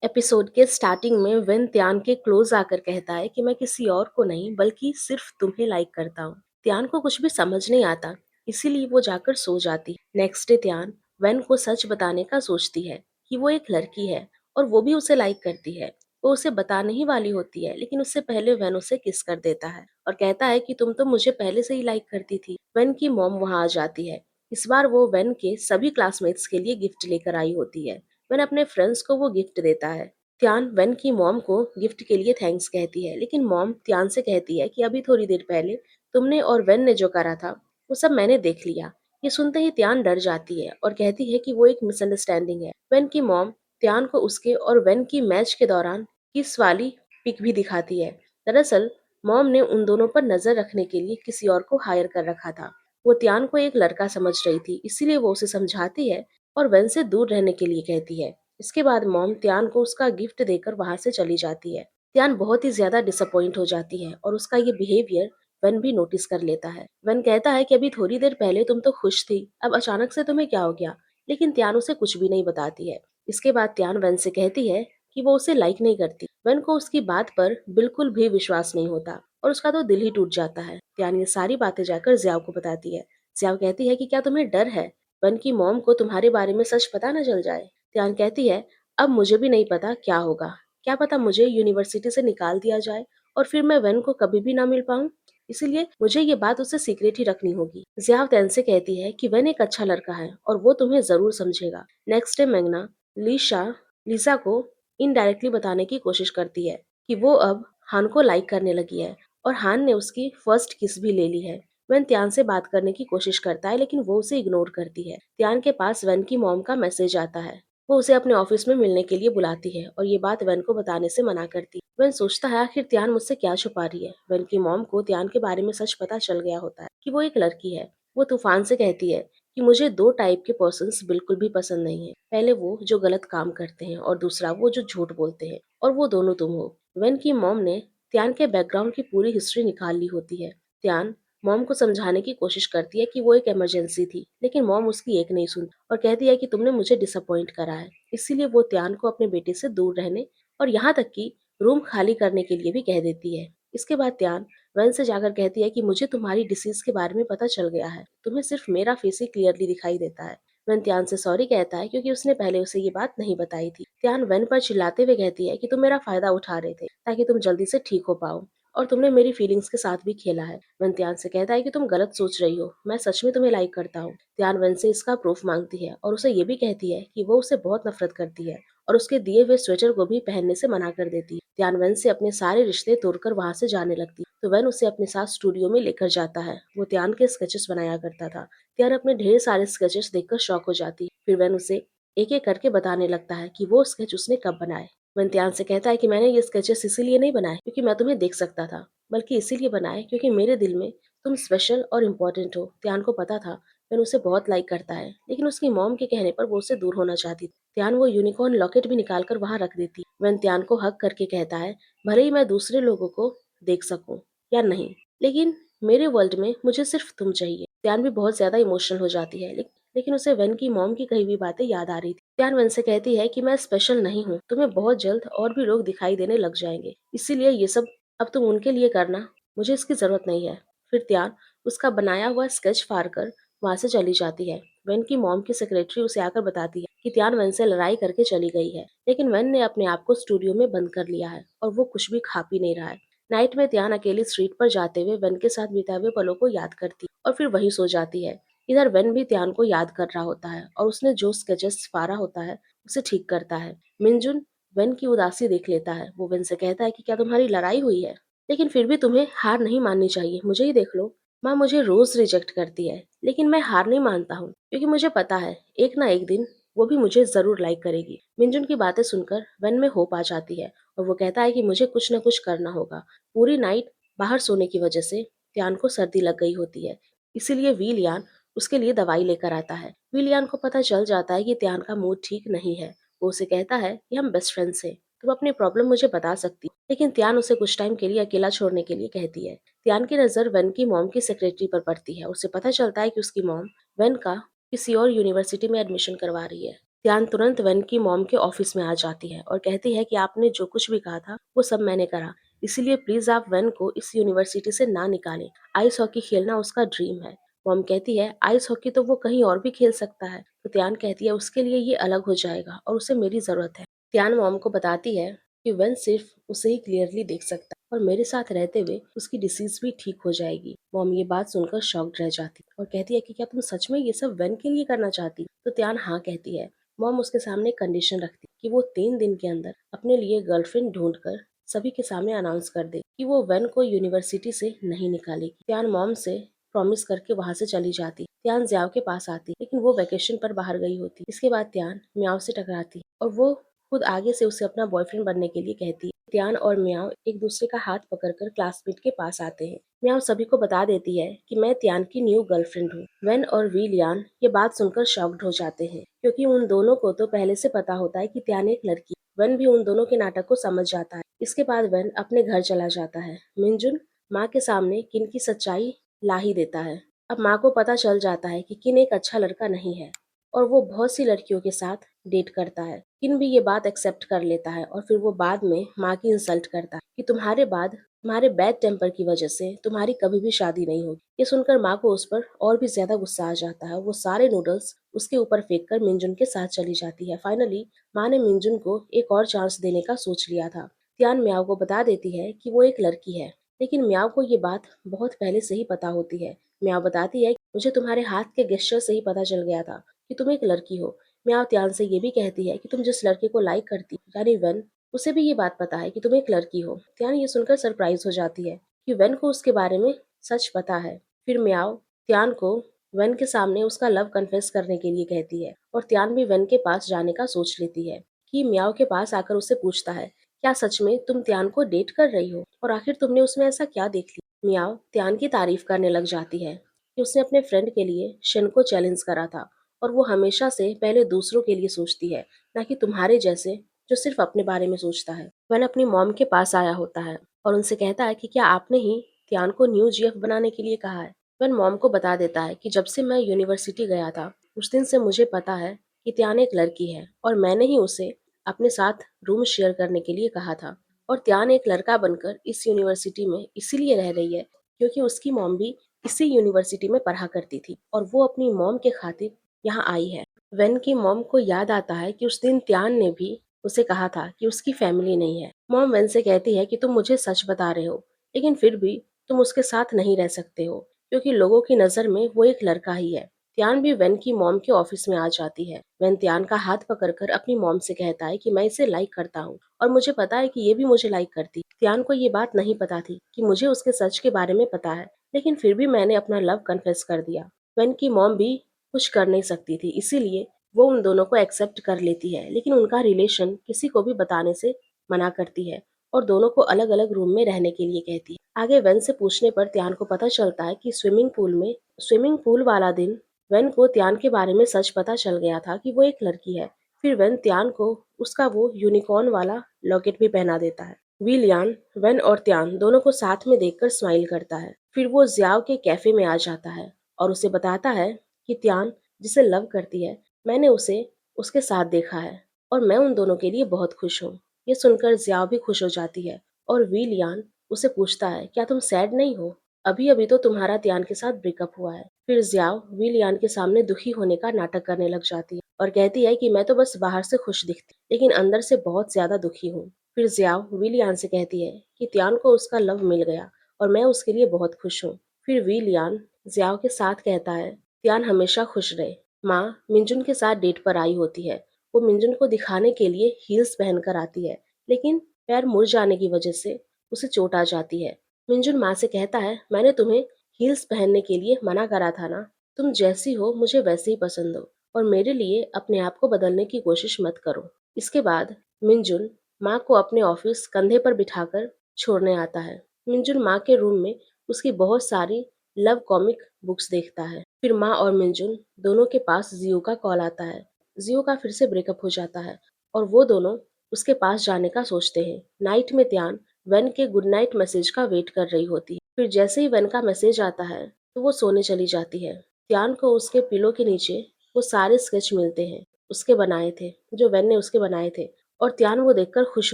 Episode के starting में when त्यान के क्लोज आकर कहता है कि मैं किसी और को नहीं बल्कि सिर्फ तुम्हें लाइक करता हूँ। त्यान को कुछ भी समझ नहीं आता, इसीलिए वो जाकर सो जाती। नेक्स्ट डे त्यान वेन को सच बताने का सोचती है कि वो एक लड़की है और वो भी उसे लाइक करती है। वो उसे बताने ही वाली होती है, लेकिन उससे पहले वेन उसे किस कर देता है और कहता है कि तुम तो मुझे पहले से ही लाइक करती थी। वेन की मॉम वहाँ आ जाती है। इस बार वो वेन के सभी क्लासमेट्स के लिए गिफ्ट लेकर आई होती है। वेन अपने फ्रेंड्स को वो गिफ्ट देता है। त्यान वेन की मॉम को गिफ्ट के लिए थैंक्स कहती है, लेकिन मॉम त्यान से कहती है कि अभी थोड़ी देर पहले तुमने और वेन ने जो करा था वो सब मैंने देख लिया। ये सुनते ही त्यान डर जाती है और कहती है कि वो एक मिसअंडरस्टैंडिंग है। वेन की मॉम त्यान को उसके और वेन की मैच के दौरान किस वाली पिक भी दिखाती है। दरअसल मॉम ने उन दोनों पर नजर रखने के लिए किसी और को हायर कर रखा था। वो त्यान को एक लड़का समझ रही थी, इसीलिए वो उसे समझाती है और वेन से दूर रहने के लिए कहती है। इसके बाद मॉम त्यान को उसका गिफ्ट देकर वहां से चली जाती है। त्यान बहुत ही ज्यादा डिसअपॉइंट हो जाती है और उसका ये बिहेवियर वन भी नोटिस कर लेता है। वन कहता है कि अभी थोड़ी देर पहले तुम तो खुश थी, अब अचानक से तुम्हें क्या हो गया। लेकिन त्यान उसे कुछ भी नहीं बताती है। इसके बाद त्यान वन से कहती है कि वो उसे लाइक नहीं करती। वन को उसकी बात पर बिल्कुल भी विश्वास नहीं होता और उसका तो दिल ही टूट जाता है। त्यान ये सारी बातें जाकर जियाओ को बताती है। जियाओ कहती है कि क्या तुम्हें डर है वन की मॉम को तुम्हारे बारे में सच पता न चल जाए। त्यान कहती है अब मुझे भी नहीं पता क्या होगा, क्या पता मुझे यूनिवर्सिटी से निकाल दिया जाए और फिर मैं वेन को कभी भी ना मिल पाऊं। इसीलिए मुझे ये बात उससे सीक्रेट ही रखनी होगी। जियाव तैन से कहती है कि वेन एक अच्छा लड़का है और वो तुम्हें जरूर समझेगा। नेक्स्ट डे मैग्ना लीशा लीसा को इनडायरेक्टली बताने की कोशिश करती है कि वो अब हान को लाइक करने लगी है और हान ने उसकी फर्स्ट किस भी ले ली है। वेन त्यान से बात करने की कोशिश करता है, लेकिन वो उसे इग्नोर करती है। त्यान के पास वेन की मॉम का मैसेज आता है। वो उसे अपने ऑफिस में मिलने के लिए बुलाती है और ये बात वेन को बताने से मना करती है। वेन सोचता है आखिर त्यान मुझसे क्या छुपा रही है। वेन की मॉम को त्यान के बारे में सच पता चल गया होता है कि वो एक लड़की है। वो तूफान से कहती है कि मुझे दो टाइप के पर्सन्स बिल्कुल भी पसंद नहीं है, पहले वो जो गलत काम करते हैं और दूसरा वो जो झूठ बोलते हैं, और वो दोनों तुम हो। वेन की मॉम ने त्यान के बैकग्राउंड की पूरी हिस्ट्री निकाल ली होती है। त्यान मॉम को समझाने की कोशिश करती है कि वो एक इमरजेंसी थी, लेकिन मॉम उसकी एक नहीं सुनती और कहती है कि तुमने मुझे डिसअपॉइंट करा है। इसीलिए वो त्यान को अपने बेटे से दूर रहने और यहाँ तक कि रूम खाली करने के लिए भी कह देती है। इसके बाद त्यान वेन से जाकर कहती है कि मुझे तुम्हारी डिसीज के बारे में पता चल गया है, तुम्हें सिर्फ मेरा फेस ही क्लियरली दिखाई देता है। वेन त्यान से सॉरी कहता है क्योंकि उसने पहले उसे ये बात नहीं बताई थी। त्यान वेन पर चिल्लाते हुए कहती है कि तुम मेरा फायदा उठा रहे थे ताकि तुम जल्दी से ठीक हो पाओ और तुमने मेरी फीलिंग्स के साथ भी खेला है। वन त्यान से कहता है कि तुम गलत सोच रही हो, मैं सच में तुम्हें लाइक करता हूँ। त्यान वन से इसका प्रूफ मांगती है और उसे ये भी कहती है कि वो उसे बहुत नफरत करती है और उसके दिए हुए स्वेटर को भी पहनने से मना कर देती है। त्यान वन से अपने सारे रिश्ते तोड़कर वहां से जाने लगती है, तो वन उसे अपने साथ स्टूडियो में लेकर जाता है। वो त्यान के स्केचेस बनाया करता था। त्यान अपने ढेर सारे स्केचेस देखकर शॉक हो जाती है। फिर वन उसे एक एक करके बताने लगता है कि वो स्केच उसने कब बनाए। वन त्यान से कहता है कि मैंने ये स्केचेस इसीलिए नहीं बनाए क्योंकि मैं तुम्हें देख सकता था, बल्कि इसीलिए बनाए क्योंकि मेरे दिल में तुम स्पेशल और इम्पोर्टेंट हो। त्यान को पता था वेन उसे बहुत लाइक करता है, लेकिन उसकी मॉम के कहने पर वो उससे दूर होना चाहती थी। त्यान वो यूनिकॉर्न लॉकेट भी निकाल कर वहां रख देती। वेन त्यान को हक करके कहता है भले ही मैं दूसरे लोगों को देख सकूं या नहीं, लेकिन मेरे वर्ल्ड में मुझे सिर्फ तुम चाहिए। त्यान भी बहुत ज्यादा इमोशनल हो जाती है, लेकिन उसे वेन की मॉम की कही हुई बातें याद आ रही थी। त्यान वेन से कहती है कि मैं स्पेशल नहीं हूँ, तुम्हें बहुत जल्द और भी लोग दिखाई देने लग जाएंगे, इसीलिए ये सब अब तुम उनके लिए करना, मुझे इसकी जरूरत नहीं है। फिर त्यान उसका बनाया हुआ स्केच फाड़ कर वहां से चली जाती है। वेन की मॉम की सेक्रेटरी उसे आकर बताती है कि त्यान वेन से लड़ाई करके चली गई है, लेकिन वेन ने अपने आप को स्टूडियो में बंद कर लिया है और वो कुछ भी खा पी नहीं रहा है। नाइट में त्यान अकेली स्ट्रीट पर जाते हुए वेन के साथ बिताए हुए पलों को याद करती और फिर वहीं सो जाती है। इधर वेन भी त्यान को याद कर रहा होता है और उसने जो स्केचेस फाड़ा होता है उसे ठीक करता है। मिनजुन वेन की उदासी देख लेता है। वो वेन से कहता है कि क्या तुम्हारी लड़ाई हुई है, लेकिन फिर भी तुम्हें हार नहीं माननी चाहिए, मुझे ही देख लो। माँ मुझे रोज रिजेक्ट करती है, लेकिन मैं हार नहीं मानता हूँ क्योंकि मुझे पता है एक ना एक दिन वो भी मुझे जरूर लाइक करेगी। मिंजुन की बातें सुनकर वन में होप आ जाती है और वो कहता है कि मुझे कुछ न कुछ करना होगा। पूरी नाइट बाहर सोने की वजह से त्यान को सर्दी लग गई होती है, इसीलिए वीलियान उसके लिए दवाई लेकर आता है। वीलियान को पता चल जाता है कि त्यान का मूड ठीक नहीं है। वो उसे कहता है कि हम बेस्ट फ्रेंड्स हैं, तुम अपनी प्रॉब्लम मुझे बता सकती हो। लेकिन त्यान उसे कुछ टाइम के लिए अकेला छोड़ने के लिए कहती है। त्यान की नजर वेन की मॉम की सेक्रेटरी पर पड़ती है। उसे पता चलता है कि उसकी मॉम वेन का किसी और यूनिवर्सिटी में एडमिशन करवा रही है। त्यान तुरंत वेन की मॉम के ऑफिस में आ जाती है और कहती है कि आपने जो कुछ भी कहा था वो सब मैंने करा, इसीलिए प्लीज आप वेन को इस यूनिवर्सिटी से ना निकालें। आइस हॉकी खेलना उसका ड्रीम है। मॉम कहती है आइस हॉकी तो वो कहीं और भी खेल सकता है। तो त्यान कहती है उसके लिए ये अलग हो जाएगा और उसे मेरी जरूरत है। त्यान मॉम को बताती है कि वेन सिर्फ उसे ही क्लियरली देख सकता है और मेरे साथ रहते हुए उसकी डिसीज भी ठीक हो जाएगी। मॉम ये बात सुनकर शॉक्ड रह जाती और कहती है कि क्या तुम सच में ये सब वेन के लिए करना चाहती? तो त्यान हाँ कहती है। मॉम उसके सामने कंडीशन रखती कि वो 3 दिन के अंदर अपने लिए गर्लफ्रेंड ढूंढकर सभी के सामने अनाउंस कर दे कि वो वेन को यूनिवर्सिटी से नहीं निकालेगी। त्यान मॉम से प्रॉमिस करके वहां से चली जाती। त्यान ज्याओ के पास आती लेकिन वो वेकेशन पर बाहर गई होती। इसके बाद त्यान म्याओ से टकराती और वो खुद आगे से उसे अपना बॉयफ्रेंड बनने के लिए कहती है। त्यान और म्याओ एक दूसरे का हाथ पकड़कर क्लासमेट के पास आते हैं। म्याओ सभी को बता देती है कि मैं त्यान की न्यू गर्लफ्रेंड हूँ। वेन और विलियान ये बात सुनकर शॉक्ड हो जाते हैं क्योंकि उन दोनों को तो पहले से पता होता है कि त्यान एक लड़की है। वेन भी उन दोनों के नाटक को समझ जाता है। इसके बाद वेन अपने घर चला जाता है। मिनजुन माँ के सामने किन की सच्चाई ला ही देता है। अब माँ को पता चल जाता है कि किन एक अच्छा लड़का नहीं है और वो बहुत सी लड़कियों के साथ डेट करता है। किन भी ये बात एक्सेप्ट कर लेता है और फिर वो बाद में माँ की इंसल्ट करता है कि तुम्हारे बैड टेम्पर की वजह से तुम्हारी कभी भी शादी नहीं होगी। ये सुनकर माँ को उस पर और भी ज्यादा गुस्सा आ जाता है। वो सारे नूडल्स उसके ऊपर फेंक कर मिंजुन के साथ चली जाती है। फाइनली माँ ने मिंजुन को एक और चांस देने का सोच लिया था। त्यान म्याओ को बता देती है कि वो एक लड़की है, लेकिन म्याओ को ये बात बहुत पहले से ही पता होती है। म्याओ बताती है मुझे तुम्हारे हाथ के गेस्चर से ही पता चल गया था कि तुम एक लड़की हो। म्याओ त्यान से ये भी कहती है कि तुम जिस लड़के को लाइक करती यानी वेन, उसे भी ये बात पता है कि तुम एक लड़की हो। त्यान ये सुनकर सरप्राइज हो जाती है कि वेन को उसके बारे में सच पता है। फिर म्याओ त्यान को वेन के सामने उसका लव कन्फेस करने के लिए कहती है और त्यान भी वेन के पास जाने का सोच लेती है कि म्याओ के पास आकर उससे पूछता है क्या सच में तुम त्यान को डेट कर रही हो और आखिर तुमने उसमें ऐसा क्या देख लिया। म्याओ त्यान की तारीफ करने लग जाती है कि उसने अपने फ्रेंड के लिए शन को चैलेंज करा था और वो हमेशा से पहले दूसरों के लिए सोचती है, ना कि तुम्हारे जैसे जो सिर्फ अपने बारे में सोचता है। वह अपनी मॉम के पास आया होता है और उनसे कहता है कि क्या आपने ही त्यान को न्यू जीएफ बनाने के लिए कहा है। वह मॉम को बता देता है कि जब से मैं यूनिवर्सिटी गया था उस दिन से मुझे पता है कि त्यान एक लड़की है और मैंने ही उसे अपने साथ रूम शेयर करने के लिए कहा था और त्यान एक लड़का बनकर इस यूनिवर्सिटी में इसीलिए रह रही है क्योंकि उसकी मॉम भी इसी यूनिवर्सिटी में पढ़ा करती थी और वो अपनी मॉम के खातिर यहाँ आई है। वेन की मॉम को याद आता है कि उस दिन त्यान ने भी उसे कहा था कि उसकी फैमिली नहीं है। मॉम वेन से कहती है कि तुम मुझे सच बता रहे हो लेकिन फिर भी तुम उसके साथ नहीं रह सकते हो क्योंकि लोगों की नजर में वो एक लड़का ही है। त्यान भी वेन की मॉम के ऑफिस में आ जाती है। वेन त्यान का हाथ पकड़कर अपनी मॉम से कहता है कि मैं इसे लाइक करता हूँ और मुझे पता है कि ये भी मुझे लाइक करती। त्यान को ये बात नहीं पता थी कि मुझे उसके सच के बारे में पता है, लेकिन फिर भी मैंने अपना लव कन्फेस कर दिया। वेन की मॉम भी कुछ कर नहीं सकती थी, इसीलिए वो उन दोनों को एक्सेप्ट कर लेती है, लेकिन उनका रिलेशन किसी को भी बताने से मना करती है और दोनों को अलग अलग रूम में रहने के लिए कहती है। आगे वेन से पूछने पर त्यान को पता चलता है कि स्विमिंग पूल वाला दिन वेन को त्यान के बारे में सच पता चल गया था कि वो एक लड़की है। फिर वेन त्यान को उसका वो यूनिकॉर्न वाला लॉकेट भी पहना देता है। विलियान वेन और त्यान दोनों को साथ में देखकर स्माइल करता है। फिर वो जियाओ के कैफे में आ जाता है और उसे बताता है कि त्यान जिसे लव करती है, मैंने उसे उसके साथ देखा है और मैं उन दोनों के लिए बहुत खुश हूँ। ये सुनकर जियाओ भी खुश हो जाती है और विलियान उसे पूछता है क्या तुम सैड नहीं हो, अभी अभी तो तुम्हारा त्यान के साथ ब्रेकअप हुआ है। फिर जियाओ विलियान के सामने दुखी होने का नाटक करने लग जाती है और कहती है कि मैं तो बस बाहर से खुश दिखती लेकिन अंदर से बहुत ज्यादा दुखी हूँ। फिर जियाओ विलियान से कहती है कि त्यान को उसका लव मिल गया और मैं उसके लिए बहुत खुश हूँ। फिर विलियान जियाओ के साथ कहता है त्यान हमेशा खुश रहे। माँ मिंजुन के साथ डेट पर आई होती है। वो मिंजुन को दिखाने के लिए हील्स पहनकर आती है, लेकिन पैर मुड़ जाने की वजह से उसे चोट आ जाती है। मिंजुन माँ से कहता है मैंने तुम्हें हील्स पहनने के लिए मना करा था ना, तुम जैसी हो मुझे वैसे ही पसंद हो और मेरे लिए अपने आप को बदलने की कोशिश मत करो। इसके बाद मिंजुन माँ को अपने ऑफिस कंधे पर बिठाकर छोड़ने आता है। मिंजुन माँ के रूम में उसकी बहुत सारी लव कॉमिक बुक्स देखता है। फिर माँ और मिंजुन दोनों के पास जियो का कॉल आता है। जियो का फिर से ब्रेकअप हो जाता है और वो दोनों उसके पास जाने का सोचते हैं। नाइट में त्यान वेन के गुड नाइट मैसेज का वेट कर रही होती है। फिर जैसे ही वेन का मैसेज आता है तो वो सोने चली जाती है। त्यान को उसके पिलो के नीचे वो सारे स्केच मिलते हैं। उसके बनाए थे जो वेन ने उसके बनाए थे, और त्यान वो देखकर खुश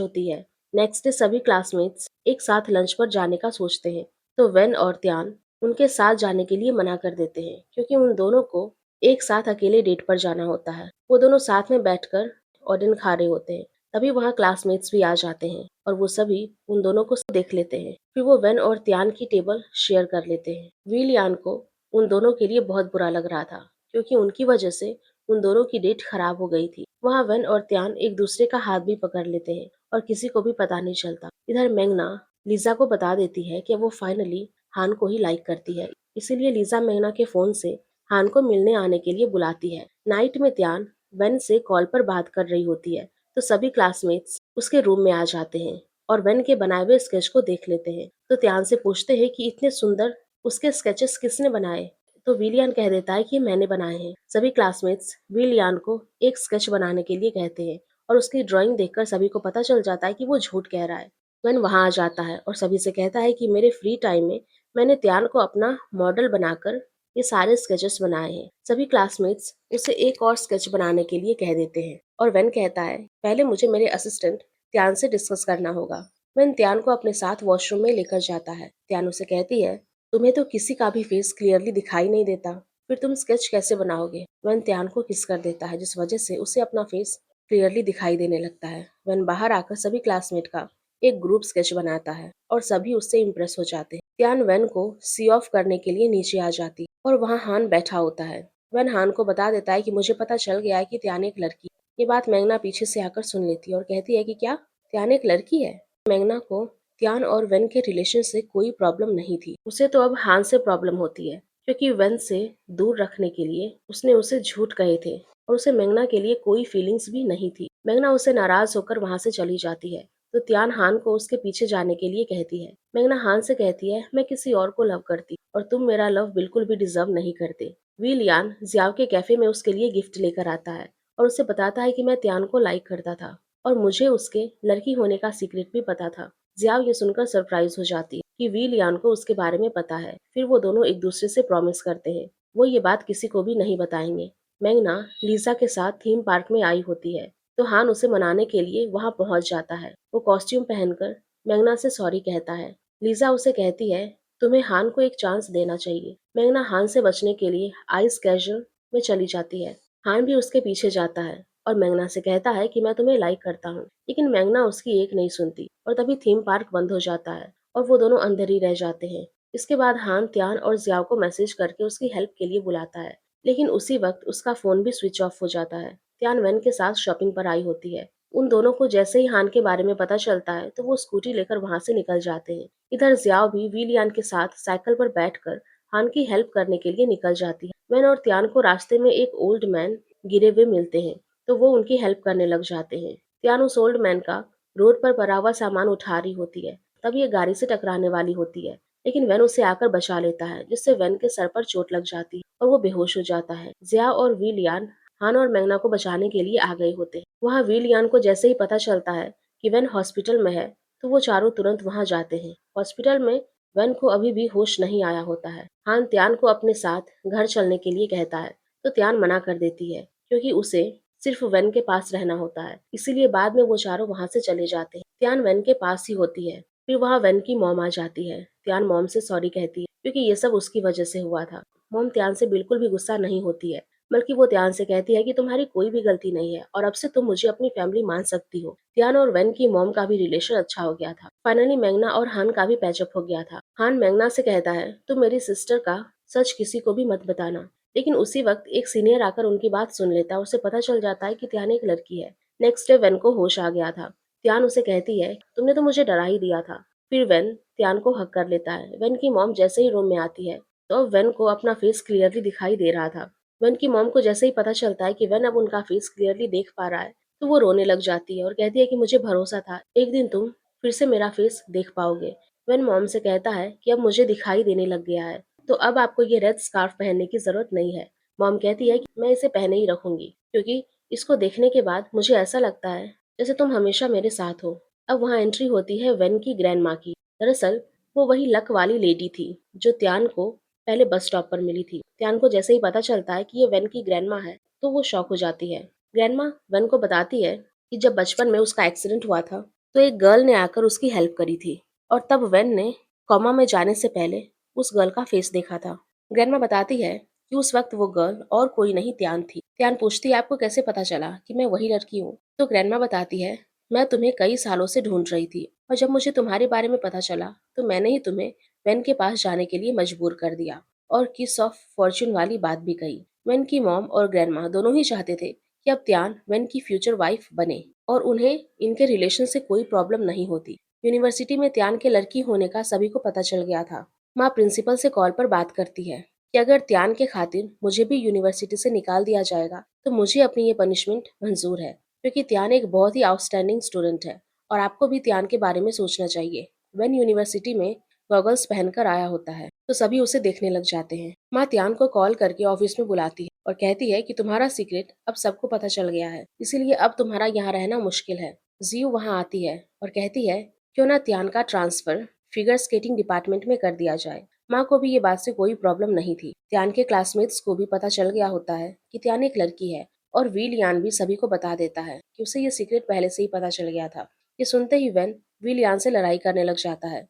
होती है। नेक्स्ट डे सभी क्लासमेट्स एक साथ लंच पर जाने का सोचते हैं, तो वेन और त्यान उनके साथ जाने के लिए मना कर देते हैं क्योंकि उन दोनों को एक साथ अकेले डेट पर जाना होता है। वो दोनों साथ में बैठकर ऑडियन खा रहे होते हैं। तभी वहाँ क्लासमेट्स भी आ जाते हैं और वो सभी उन दोनों को देख लेते हैं। फिर वो वेन और त्यान की टेबल शेयर कर लेते हैं। विलियान को उन दोनों के लिए बहुत बुरा लग रहा था क्योंकि उनकी वजह से उन दोनों की डेट खराब हो गई थी। वहाँ वेन और त्यान एक दूसरे का हाथ भी पकड़ लेते हैं और किसी को भी पता नहीं चलता। इधर मैग्ना लीजा को बता देती है कि वो फाइनली हान को ही लाइक करती है। इसीलिए लीजा मैग्ना के फोन से हान को मिलने आने के लिए बुलाती है। नाइट में त्यान वेन से कॉल पर बात कर रही होती है, तो सभी क्लासमेट्स उसके रूम में आ जाते हैं और वेन के बनाए हुए स्केच को देख लेते हैं। तो त्यान से पूछते हैं कि इतने सुंदर उसके स्केचेस किसने बनाए। तो विलियन कह देता है कि मैंने बनाए हैं। सभी क्लासमेट्स विलियन को एक स्केच बनाने के लिए कहते हैं और उसकी ड्राइंग देखकर सभी को पता चल जाता है कि वो झूठ कह रहा है। वेन वहां आ जाता है और सभी से कहता है कि मेरे फ्री टाइम में मैंने त्यान को अपना मॉडल बनाकर ये सारे स्केचेस बनाए हैं। सभी क्लासमेट्स उसे एक और स्केच बनाने के लिए कह देते हैं और वेन कहता है पहले मुझे मेरे असिस्टेंट त्यान से डिस्कस करना होगा। वेन त्यान को अपने साथ वॉशरूम में लेकर जाता है। त्यान उसे कहती है तुम्हें तो किसी का भी फेस क्लियरली दिखाई नहीं देता, फिर तुम स्केच कैसे बनाओगे। वेन त्यान को किस कर देता है जिस वजह से उसे अपना फेस क्लियरली दिखाई देने लगता है। वेन बाहर आकर सभी क्लासमेट का एक ग्रुप स्केच बनाता है और सभी उससे इम्प्रेस हो जाते हैं। त्यान वेन को सी ऑफ करने के लिए नीचे आ जाती है और वहाँ हान बैठा होता है। वेन हान को बता देता है कि मुझे पता चल गया है कि त्यान एक लड़की है। ये बात मैग्ना पीछे से आकर सुन लेती है और कहती है कि क्या त्यान एक लड़की है। मैग्ना को त्यान और वेन के रिलेशन से कोई प्रॉब्लम नहीं थी। उसे तो अब हान से प्रॉब्लम होती है क्योंकि वेन से दूर रखने के लिए उसने उसे झूठ कहे थे और उसे मैग्ना के लिए कोई फीलिंग्स भी नहीं थी। मैग्ना उसे नाराज होकर वहां से चली जाती है, तो त्यान हान को उसके पीछे जाने के लिए कहती है। मैग्ना हान से कहती है मैं किसी और को लव करती और तुम मेरा लव बिल्कुल भी डिजर्व नहीं करते। विलियान जियाओ के कैफे में उसके लिए गिफ्ट लेकर आता है और उसे बताता है कि मैं त्यान को लाइक करता था और मुझे उसके लड़की होने का सीक्रेट भी पता था। जियाओ ये सुनकर सरप्राइज हो जाती है कि विलियान को उसके बारे में पता है। फिर वो दोनों एक दूसरे से प्रॉमिस करते हैं वो ये बात किसी को भी नहीं बताएंगे। मैग्ना लीजा के साथ थीम पार्क में आई होती है, तो हान उसे मनाने के लिए वहां पहुंच जाता है। वो कॉस्ट्यूम पहनकर मैग्ना से सॉरी कहता है। लीजा उसे कहती है तुम्हें हान को एक चांस देना चाहिए। मैग्ना हान से बचने के लिए आइस कैजुअल में चली जाती है। हान भी उसके पीछे जाता है और मैग्ना से कहता है कि मैं तुम्हें लाइक करता हूँ, लेकिन मैग्ना उसकी एक नहीं सुनती और तभी थीम पार्क बंद हो जाता है और वो दोनों अंदर ही रह जाते हैं। इसके बाद हान त्यान और जियाओ को मैसेज करके उसकी हेल्प के लिए बुलाता है, लेकिन उसी वक्त उसका फोन भी स्विच ऑफ हो जाता है। त्यान वैन के साथ शॉपिंग पर आई होती है। उन दोनों को जैसे ही हान के बारे में पता चलता है तो वो स्कूटी लेकर वहां से निकल जाते हैं। इधर जियाओ भी विलियान के साथ साइकिल पर बैठकर हान की हेल्प करने के लिए निकल जाती है। वैन और त्यान को रास्ते में एक ओल्ड मैन गिरे हुए मिलते हैं, तो वो उनकी हेल्प करने लग जाते हैं। त्यान उस ओल्ड मैन का रोड पर पड़ा हुआ सामान उठा रही होती है, तब ये गाड़ी से टकराने वाली होती है, लेकिन वैन उसे आकर बचा लेता है जिससे वैन के सर पर चोट लग जाती है और वो बेहोश हो जाता है। जिया और विलियान हान और मैग्ना को बचाने के लिए आ गए होते हैं। वहाँ विलियान को जैसे ही पता चलता है कि वैन हॉस्पिटल में है, तो वो चारों तुरंत वहाँ जाते हैं। हॉस्पिटल में वैन को अभी भी होश नहीं आया होता है। हान त्यान को अपने साथ घर चलने के लिए कहता है, तो त्यान मना कर देती है क्योंकि उसे सिर्फ वैन के पास रहना होता है। इसीलिए बाद में वो चारों वहां से चले जाते हैं। त्यान वैन के पास ही होती है। फिर वहाँ वैन की मॉम आ जाती है। त्यान मॉम से सॉरी कहती है क्योंकि ये सब उसकी वजह से हुआ था। मॉम त्यान से बिल्कुल भी गुस्सा नहीं होती है, बल्कि वो त्यान से कहती है कि तुम्हारी कोई भी गलती नहीं है और अब से तुम मुझे अपनी फैमिली मान सकती हो। त्यान और वैन की मॉम का भी रिलेशन अच्छा हो गया था। फाइनली मैग्ना और हान का भी पैचअप हो गया था। हान मैग्ना से कहता है तुम मेरी सिस्टर का सच किसी को भी मत बताना, लेकिन उसी वक्त एक सीनियर आकर उनकी बात सुन लेता है। उसे पता चल जाता है कि त्यान एक लड़की है। नेक्स्ट डे वैन को होश आ गया था। त्यान उसे कहती है तुमने तो मुझे डरा ही दिया था। फिर वैन त्यान को हक कर लेता है। वैन की मॉम जैसे ही रूम में आती है तो अब वैन को अपना फेस क्लियरली दिखाई दे रहा था। वैन की मॉम को जैसे ही पता चलता है कि वैन अब उनका फेस क्लियरली देख पा रहा है, तो वो रोने लग जाती है और कहती है कि मुझे भरोसा था एक दिन तुम फिर से मेरा फेस देख पाओगे। वैन मॉम से कहता है कि अब मुझे दिखाई देने लग गया है, तो अब आपको ये रेड स्कार्फ पहनने की जरूरत नहीं है। मॉम कहती है कि मैं इसे पहने ही रखूंगी क्योंकि इसको देखने के बाद मुझे ऐसा लगता है जैसे तुम हमेशा मेरे साथ हो। अब वहाँ एंट्री होती है वेन की ग्रैंड माँ की। दरअसल वो वही लक वाली लेडी थी जो त्यान को पहले बस स्टॉप पर मिली थी। त्यान को जैसे ही पता चलता है कि ये वेन की ग्रैंड माँ है, तो वो शॉक हो जाती है। ग्रैंडमा वेन को बताती है कि जब बचपन में उसका एक्सीडेंट हुआ था, तो एक गर्ल ने आकर उसकी हेल्प करी थी और तब वेन ने कोमा में जाने से पहले उस गर्ल का फेस देखा था। ग्रैंडमा बताती है कि उस वक्त वो गर्ल और कोई नहीं त्यान थी। त्यान पूछती है आपको कैसे पता चला कि मैं वही लड़की हूँ? तो ग्रैंडमा बताती है मैं तुम्हें कई सालों से ढूंढ रही थी और जब मुझे तुम्हारे बारे में पता चला तो मैंने ही तुम्हें वेन के पास जाने के लिए मजबूर कर दिया और किस ऑफ फॉर्च्यून वाली बात भी कही। वेन की मॉम और ग्रैंडमा दोनों ही चाहते थे कि अब त्यान वेन की फ्यूचर वाइफ बने और उन्हें इनके रिलेशन से कोई प्रॉब्लम नहीं होती। यूनिवर्सिटी में त्यान के लड़की होने का सभी को पता चल गया था। माँ प्रिंसिपल से कॉल पर बात करती है कि अगर त्यान के खातिर मुझे भी यूनिवर्सिटी से निकाल दिया जाएगा तो मुझे अपनी ये पनिशमेंट मंजूर है, क्योंकि त्यान एक बहुत ही आउटस्टैंडिंग स्टूडेंट है और आपको भी त्यान के बारे में सोचना चाहिए। वेन यूनिवर्सिटी में गॉगल्स पहनकर आया होता है तो सभी उसे देखने लग जाते हैं। माँ त्यान को कॉल करके ऑफिस में बुलाती है और कहती है कि तुम्हारा सीक्रेट अब सबको पता चल गया है, इसीलिए अब तुम्हारा यहाँ रहना मुश्किल है। जियो वहाँ आती है और कहती है क्यों ना त्यान का ट्रांसफर फिगर स्केटिंग डिपार्टमेंट में कर दिया जाए। माँ को भी ये बात से कोई प्रॉब्लम नहीं थी। त्यान के क्लासमेट्स को भी पता चल गया होता है कि त्यान एक लड़की है और विल यान भी सभी को बता देता है कि उसे ये सीक्रेट पहले से ही पता चल गया था। ये सुनते ही वेन विल यान से लड़ाई करने लग जाता है।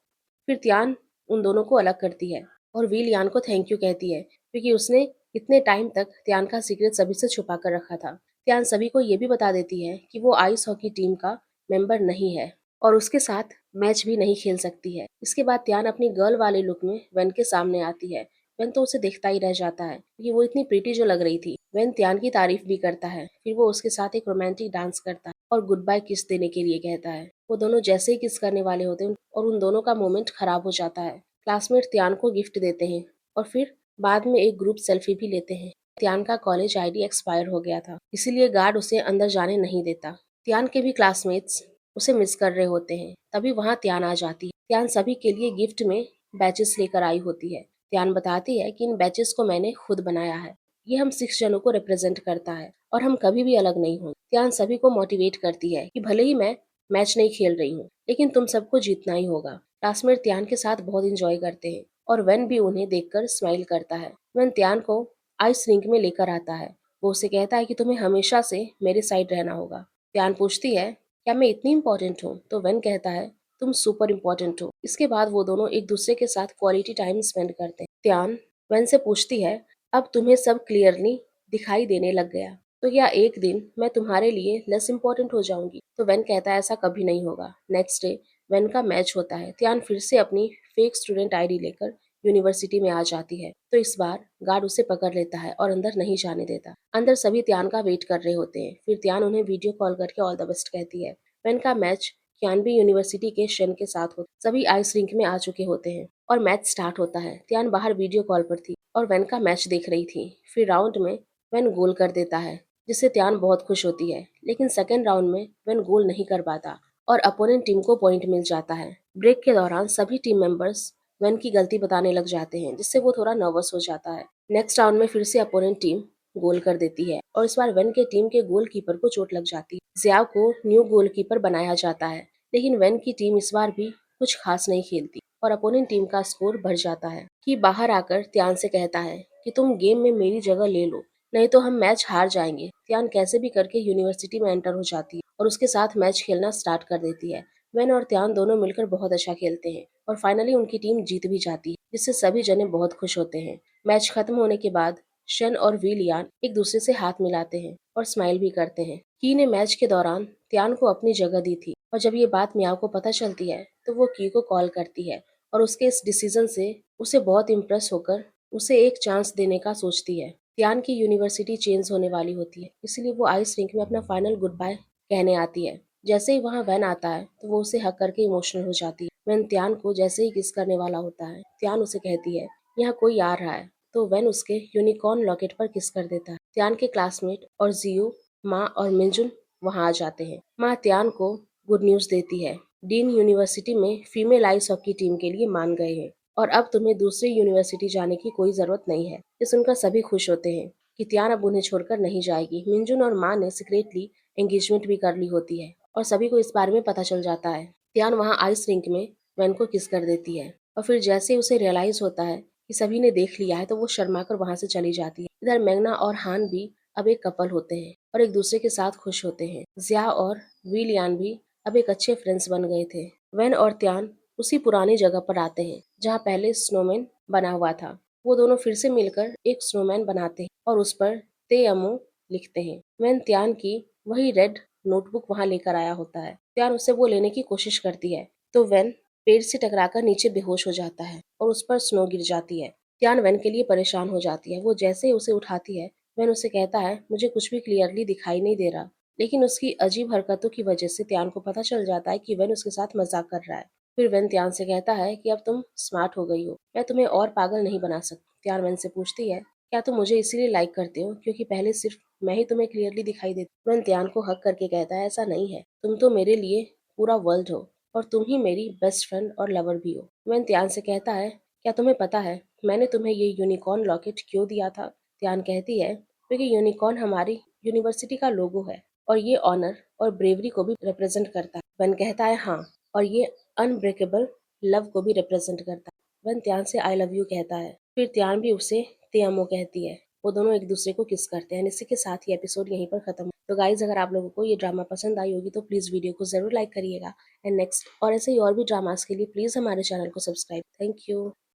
फिर त्यान उन दोनों को अलग करती है और विल यान को थैंक यू कहती है, क्योंकि उसने इतने टाइम तक त्यान का सीक्रेट सभी से छुपा कर रखा था। त्यान सभी को ये भी बता देती है कि वो आइस हॉकी टीम का मेंबर नहीं है और उसके साथ मैच भी नहीं खेल सकती है। इसके बाद त्यान अपनी गर्ल वाले लुक में वेन के सामने आती है। वेन तो उसे देखता ही रह जाता है क्योंकि वो इतनी प्रीटी जो लग रही थी। वेन त्यान की तारीफ भी करता है, फिर वो उसके साथ एक रोमांटिक डांस करता है और गुड बाय किस देने के लिए कहता है। वो दोनों जैसे ही किस करने वाले होते हैं और उन दोनों का मोमेंट खराब हो जाता है। क्लासमेट त्यान को गिफ्ट देते हैं और फिर बाद में एक ग्रुप सेल्फी भी लेते हैं। त्यान का कॉलेज आईडी एक्सपायर हो गया था, इसीलिए गार्ड उसे अंदर जाने नहीं देता। त्यान के भी क्लासमेट्स उसे मिस कर रहे होते हैं। तभी वहाँ त्यान आ जाती है। त्यान सभी के लिए गिफ्ट में बैचेस लेकर आई होती है। त्यान बताती है कि इन बैचेस को मैंने खुद बनाया है। ये हम 6 जनों को रिप्रेजेंट करता है और हम कभी भी अलग नहीं होंगे। त्यान सभी को मोटिवेट करती है कि भले ही मैं मैच नहीं खेल रही हूँ, लेकिन तुम सबको जीतना ही होगा। क्लासमेट त्यान के साथ बहुत इंजॉय करते हैं और वेन भी उन्हें देखकर स्माइल करता है। वेन त्यान को आइस रिंक में लेकर आता है। वो उसे कहता है कि तुम्हें हमेशा से मेरे साइड रहना होगा। त्यान पूछती है क्या मैं इतनी इम्पोर्टेंट हूँ? तो वेन कहता है तुम सुपर इम्पोर्टेंट हो। इसके बाद वो दोनों एक दूसरे के साथ क्वालिटी टाइम स्पेंड करते हैं। त्यान वेन से पूछती है अब तुम्हें सब क्लियरली दिखाई देने लग गया तो क्या एक दिन मैं तुम्हारे लिए लेस इम्पोर्टेंट हो जाऊंगी? तो वेन कहता है ऐसा कभी नहीं होगा। नेक्स्ट डे वेन का मैच होता है। त्यान फिर से अपनी फेक स्टूडेंट आईडी लेकर यूनिवर्सिटी में आ जाती है, तो इस बार गार्ड उसे पकड़ लेता है और अंदर नहीं जाने देता। अंदर सभी त्यान का वेट कर रहे होते हैं। फिर त्यान उन्हें वीडियो कॉल करके ऑल द बेस्ट कहती है। वेन का मैच क्यानबी यूनिवर्सिटी के शन के साथ होता है। सभी आइस रिंक में आ चुके होते हैं और मैच स्टार्ट होता है। त्यान बाहर वीडियो कॉल पर थी और वेन का मैच देख रही थी। फिर राउंड में वेन गोल कर देता है, जिससे त्यान बहुत खुश होती है, लेकिन सेकेंड राउंड में वेन गोल नहीं कर पाता और अपोनेंट टीम को पॉइंट मिल जाता है। ब्रेक के दौरान सभी टीम मेंबर्स वेन की गलती बताने लग जाते हैं, जिससे वो थोड़ा नर्वस हो जाता है। नेक्स्ट राउंड में फिर से अपोनेंट टीम गोल कर देती है और इस बार वेन के टीम के गोलकीपर को चोट लग जाती है। जियाओ को न्यू गोलकीपर बनाया जाता है, लेकिन वेन की टीम इस बार भी कुछ खास नहीं खेलती और अपोनेंट टीम का स्कोर बढ़ जाता है। कि बाहर आकर त्यान से कहता है कि तुम गेम में मेरी जगह ले लो, नहीं तो हम मैच हार जाएंगे। त्यान कैसे भी करके यूनिवर्सिटी में एंटर हो जाती है और उसके साथ मैच खेलना स्टार्ट कर देती है। वेन और त्यान दोनों मिलकर बहुत अच्छा खेलते हैं और फाइनली उनकी टीम जीत भी जाती है, जिससे सभी जने बहुत खुश होते हैं। मैच खत्म होने के बाद शन और विलियान एक दूसरे से हाथ मिलाते हैं और स्माइल भी करते हैं। की ने मैच के दौरान त्यान को अपनी जगह दी थी और जब ये बात मियाओ को पता चलती है तो वो की को कॉल करती है और उसके इस डिसीजन से उसे बहुत इम्प्रेस होकर उसे एक चांस देने का सोचती है। त्यान की यूनिवर्सिटी चेंज होने वाली होती है, इसलिए वो आइस रिंक में अपना फाइनल गुड बाय कहने आती है। जैसे ही वहाँ वैन आता है तो वो उसे हक करके इमोशनल हो जाती है। वैन त्यान को जैसे ही किस करने वाला होता है, त्यान उसे कहती है यहाँ कोई आ रहा है, तो वैन उसके यूनिकॉर्न लॉकेट पर किस कर देता है। त्यान के क्लासमेट और जियो, माँ और मिंजुन वहाँ आ जाते हैं। माँ त्यान को गुड न्यूज देती है, डीन यूनिवर्सिटी में फीमेल आइस हॉकी टीम के लिए मान गए हैं और अब तुम्हें दूसरी यूनिवर्सिटी जाने की कोई जरूरत नहीं है। ये सुनकर सभी खुश होते हैं कि त्यान अब उन्हें छोड़कर नहीं जाएगी। मिंजुन और माँ ने सीक्रेटली एंगेजमेंट भी कर ली होती है और सभी को इस बारे में पता चल जाता है। त्यान वहाँ आइस रिंक में वैन को किस कर देती है और फिर जैसे ही उसे रियलाइज होता है कि सभी ने देख लिया है तो वो शर्मा कर वहाँ से चली जाती है। इधर मैग्ना और हान भी अब एक कपल होते हैं और और एक दूसरे के साथ खुश होते हैं। जिया और विलियान भी अब एक अच्छे फ्रेंड्स बन गए थे। वेन और त्यान उसी पुरानी जगह पर आते हैं जहाँ पहले स्नोमैन बना हुआ था। वो दोनों फिर से मिलकर एक स्नोमैन बनाते हैं और उस पर ते अमो लिखते हैं। वेन त्यान की वही रेड नोटबुक वहां लेकर आया होता है। त्यान उससे वो लेने की कोशिश करती है तो वेन पेड़ से टकराकर नीचे बेहोश हो जाता है और उस पर स्नो गिर जाती है। त्यान वेन के लिए परेशान हो जाती है। वो जैसे ही उसे उठाती है, वेन उसे कहता है मुझे कुछ भी क्लियरली दिखाई नहीं दे रहा, लेकिन उसकी अजीब हरकतों की वजह से त्यान को पता चल जाता है कि वेन उसके साथ मजाक कर रहा है। फिर वेन त्यान से कहता है कि अब तुम स्मार्ट हो गई हो, मैं तुम्हें और पागल नहीं बना सकती। त्यान वेन से पूछती है क्या तुम मुझे इसीलिए लाइक करते हो क्योंकि पहले सिर्फ मैं ही तुम्हें क्लियरली दिखाई देती। वेन त्यान को हक करके कहता है ऐसा नहीं है, तुम तो मेरे लिए पूरा वर्ल्ड हो और तुम ही मेरी बेस्ट फ्रेंड और लवर भी हो। वेन त्यान से कहता है क्या तुम्हें पता है मैंने तुम्हें ये यूनिकॉर्न लॉकेट क्यों दिया था। त्यान कहती है क्योंकि यूनिकॉर्न हमारी यूनिवर्सिटी का लोगो है और ये ऑनर और ब्रेवरी को भी रिप्रेजेंट करता है। वन कहता है हाँ, और ये अनब्रेकेबल लव को भी रिप्रेजेंट करता है। वन त्यान से आई लव यू कहता है, फिर त्यान भी उसे ते अमो कहती है। वो दोनों एक दूसरे को किस करते हैं। इसी के साथ ही एपिसोड यहीं पर खत्म। तो गाइज अगर आप लोगों को ये ड्रामा पसंद आई होगी तो प्लीज वीडियो को जरूर लाइक करिएगा एंड नेक्स्ट और ऐसे ही और भी ड्रामास के लिए प्लीज हमारे चैनल को सब्सक्राइब। Thank you.